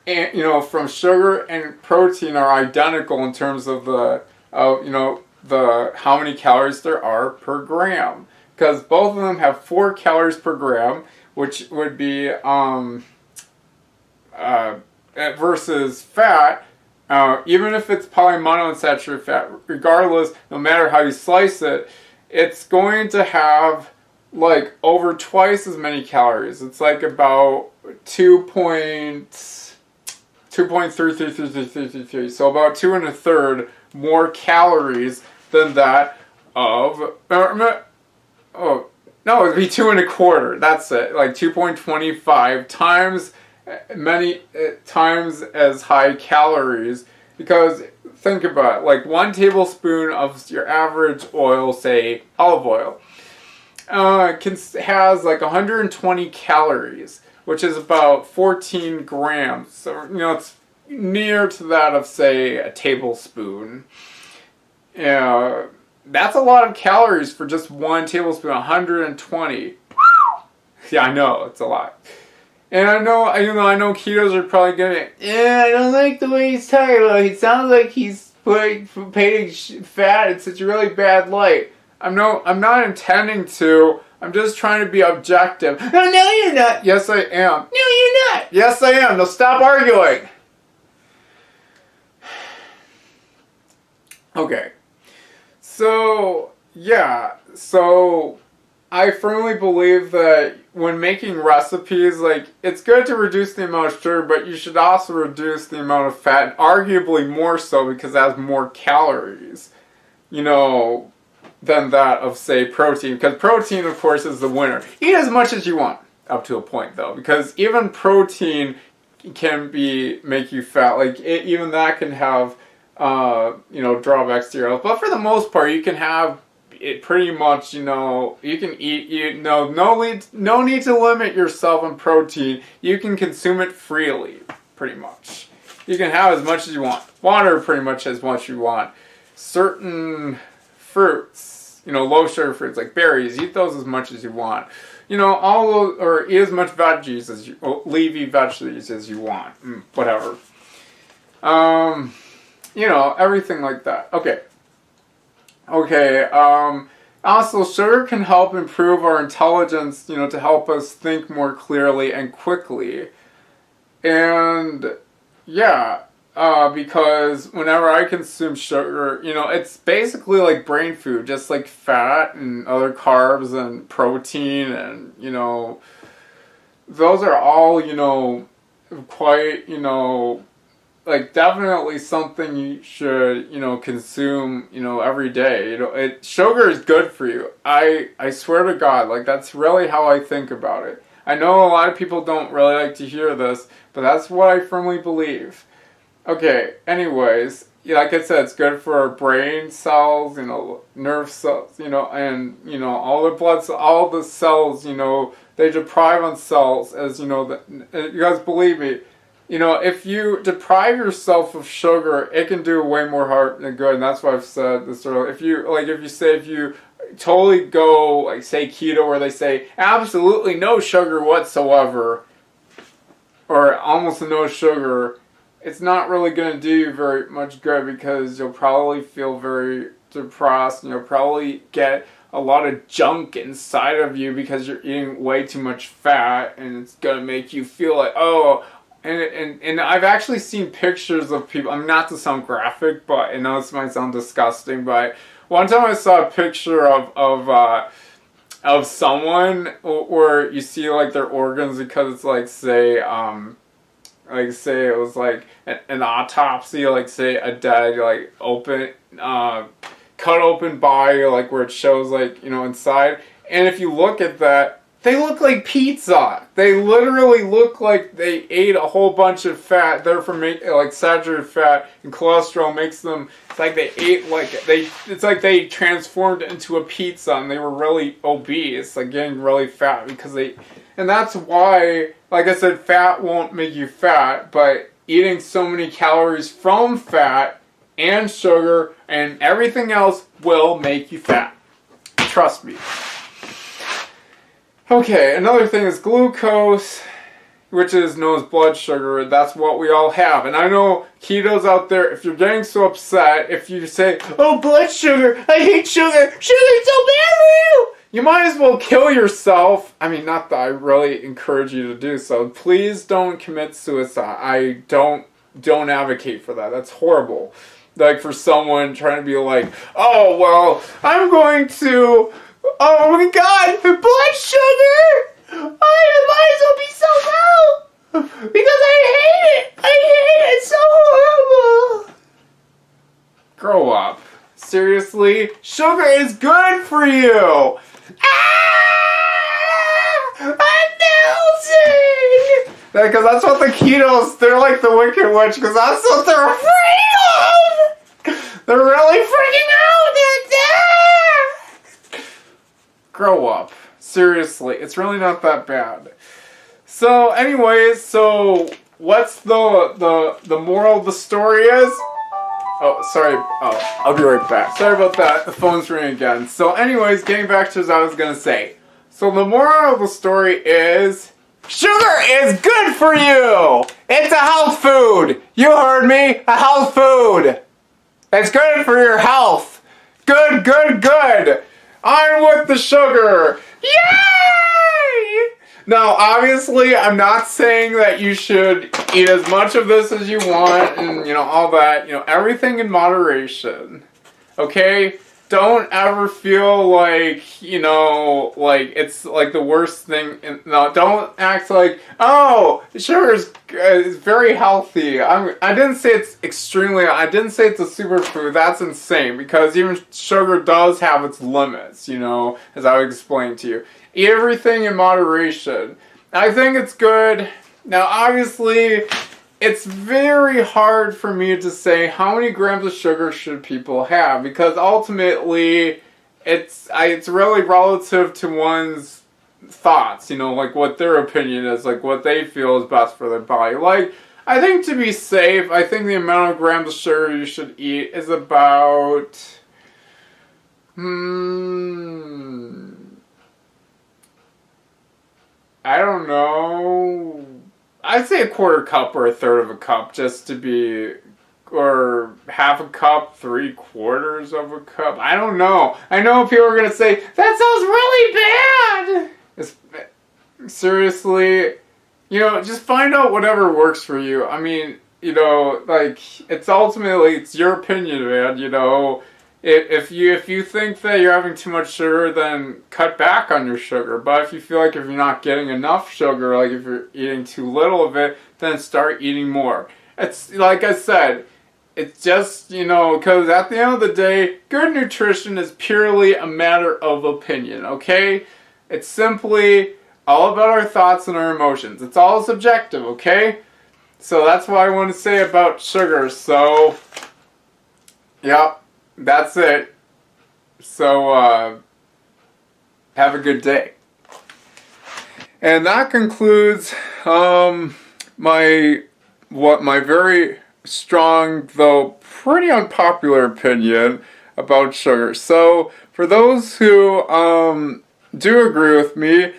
and from sugar and protein are identical in terms of the how many calories there are per gram, because both of them have 4 calories per gram, which would be versus fat. Even if it's polymonounsaturated fat, regardless, no matter how you slice it, it's going to have like over twice as many calories. It's like about 2.3333, so about 2 1/3 more calories than that of, it'd be 2 1/4. That's it, like 2.25 times times as high calories. Because think about it, like 1 tablespoon of your average oil, say olive oil, has like 120 calories, which is about 14 grams. So, it's near to that of, say, a tablespoon. That's a lot of calories for just 1 tablespoon, 120. Yeah, I know, it's a lot. And I know ketos are probably gonna, I don't like the way he's talking about it. It sounds like he's painting fat in such a really bad light. I'm not intending to. I'm just trying to be objective. Oh, no, you're not. Yes, I am. No, you're not. Yes, I am. Now stop arguing. Okay. So I firmly believe that when making recipes, like, it's good to reduce the amount of sugar, but you should also reduce the amount of fat, and arguably more so because it has more calories, than that of, say, protein. Because protein, of course, is the winner. Eat as much as you want, up to a point, though, because even protein can make you fat. Like, even that can have, drawbacks to your health. But for the most part, you can have it pretty much, you can eat, no need to limit yourself on protein. You can consume it freely, pretty much. You can have as much as you want. Water pretty much as much as you want. Certain fruits, low sugar fruits like berries, eat those as much as you want. All those, or eat as much veggies as leafy veggies as you want. Whatever. Everything like that. Okay, also sugar can help improve our intelligence, to help us think more clearly and quickly. And Yeah, because whenever I consume sugar, it's basically like brain food, just like fat and other carbs and protein, and those are all quite like definitely something you should consume every day. Sugar is good for you. I swear to God, like that's really how I think about it. I know a lot of people don't really like to hear this, but that's what I firmly believe. Okay, anyways, like I said, it's good for our brain cells, nerve cells, and all the blood cells, all the cells, they deprive on cells, as you guys believe me. If you deprive yourself of sugar, it can do way more harm than good, and that's why I've said this earlier. If you totally go, like, say keto, where they say absolutely no sugar whatsoever, or almost no sugar, it's not really going to do you very much good, because you'll probably feel very depressed, and you'll probably get a lot of junk inside of you because you're eating way too much fat, and it's going to make you feel like, oh. And I've actually seen pictures of people. I'm not to sound graphic, but I know this might sound disgusting. But one time I saw a picture of someone where you see like their organs, because it's like say it was like an autopsy, like say a dead like open cut open body, like where it shows like inside. And if you look at that, they look like pizza. They literally look like they ate a whole bunch of fat. Therefore, like saturated fat and cholesterol makes them. It's like they ate It's like they transformed into a pizza, and they were really obese, like getting really fat because they. And that's why, like I said, fat won't make you fat, but eating so many calories from fat and sugar and everything else will make you fat. Trust me. Okay, another thing is glucose, which is known as blood sugar. That's what we all have. And I know ketos out there, if you're getting so upset, if you say, oh, blood sugar, I hate sugar, sugar's so bad for you, you might as well kill yourself. I mean, not that I really encourage you to do so. Please don't commit suicide. I don't advocate for that. That's horrible. Like for someone trying to be like, oh, well, I'm going to... Oh my God! Blood sugar! I might as well be so low! Because I hate it! It's so horrible! Grow up. Seriously? Sugar is good for you! I'm melting! Because that's what the ketos, they're like the Wicked Witch, because that's what they're afraid of! They're really freaking out! Grow up. Seriously, it's really not that bad. So, anyways, what's the moral of the story is? Oh, sorry. Oh, I'll be right back. Sorry about that. The phone's ringing again. So, anyways, getting back to what I was gonna say. So, the moral of the story is sugar is good for you. It's a health food. You heard me. A health food. It's good for your health. Good, good, good. On with the sugar! Yay! Now, obviously, I'm not saying that you should eat as much of this as you want and, all that. Everything in moderation. Okay? Don't ever feel like, like it's like the worst thing. No, don't act like, oh, sugar is very healthy. I didn't say it's extremely, I didn't say it's a superfood. That's insane, because even sugar does have its limits, as I would explain to you. Eat everything in moderation. I think it's good. Now, obviously, it's very hard for me to say how many grams of sugar should people have, because ultimately it's really relative to one's thoughts, like what their opinion is, like what they feel is best for their body. Like, I think to be safe, I think the amount of grams of sugar you should eat is about I don't know. I'd say a quarter cup or a third of a cup, just to be, or half a cup, 3/4 of a cup. I don't know. I know people are going to say, that sounds really bad! Seriously, just find out whatever works for you. I mean, you know, like, it's ultimately, it's your opinion, man, you know. If you think that you're having too much sugar, then cut back on your sugar. But if you feel like if you're not getting enough sugar, like if you're eating too little of it, then start eating more. It's like I said, it's just, you know, because at the end of the day, good nutrition is purely a matter of opinion, okay? It's simply all about our thoughts and our emotions. It's all subjective, okay? So that's what I want to say about sugar. So, yep, that's it. So, have a good day. And that concludes my very strong, though pretty unpopular opinion about sugar. So, for those who do agree with me,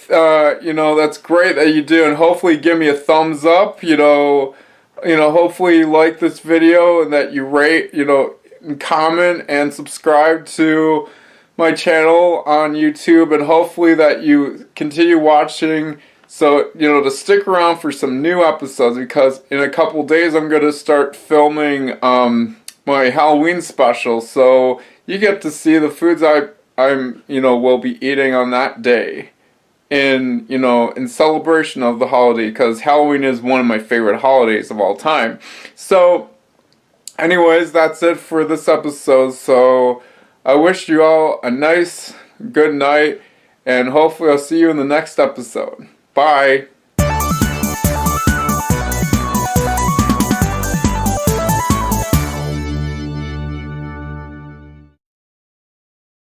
you know, that's great that you do, and hopefully give me a thumbs up, you know, hopefully you like this video and that you rate, you know, and comment and subscribe to my channel on YouTube, and hopefully that you continue watching, so, you know, to stick around for some new episodes, because in a couple days I'm going to start filming my Halloween special, so you get to see the foods I'm, you know, will be eating on that day, in, you know, in celebration of the holiday, because Halloween is one of my favorite holidays of all time. So, anyways, that's it for this episode. So, I wish you all a nice, good night, and hopefully I'll see you in the next episode. Bye!